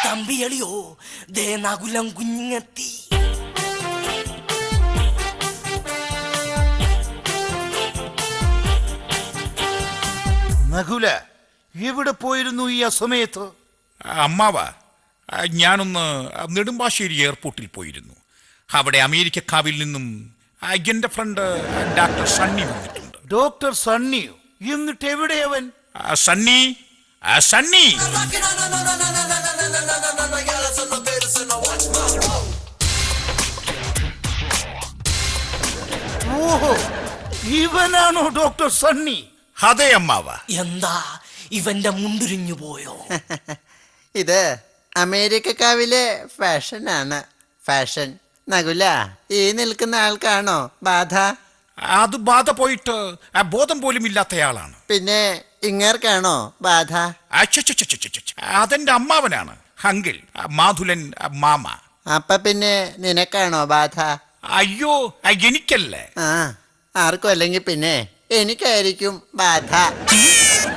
തമ്പിയളിയോ ദേ നകുലം കുഞ്ഞെത്തി. നകുല എവിടെ പോയിരുന്നു ഈ അസമയത്ത്? അമ്മാവ, ഞാനൊന്ന് നെടുമ്പാശ്ശേരി എയർപോർട്ടിൽ പോയിരുന്നു. അവിടെ അമേരിക്കക്കാവിൽ നിന്നും എൻ്റെ ഫ്രണ്ട് ഡോക്ടർ സണ്ണി വന്നിട്ടുണ്ട്. ഡോക്ടർ സണ്ണിയോ? എന്നിട്ട് എവിടെയവൻ? സണ്ണി സണ്ണി ഓഹോ, ഇവനാണോ ഡോക്ടർ സണ്ണി? അതെ അമ്മാവ. എന്താ ഇവന്റെ മുണ്ടുരിഞ്ഞു പോയോ? ഇത് അമേരിക്കക്കാവിലെ ഫാഷനാണ്, ഫാഷൻ. നകുല, ഈ നിൽക്കുന്ന ആൾക്കാണോ ബാധ? അത് ബാധ പോയിട്ട് ബോധം പോലും ഇല്ലാത്തയാളാണ്. പിന്നെ ഇങ്ങേർക്കാണോ ബാധ? അതെന്റെ അമ്മാവനാണ്, അങ്കിൾ മാധുലൻ മാമ. അപ്പൊ പിന്നെ നിനക്കാണോ ബാധ? അയ്യോ, എനിക്കല്ലേ. ആ, ആർക്കും അല്ലെങ്കിൽ പിന്നെ എനിക്കായിരിക്കും ബാധ.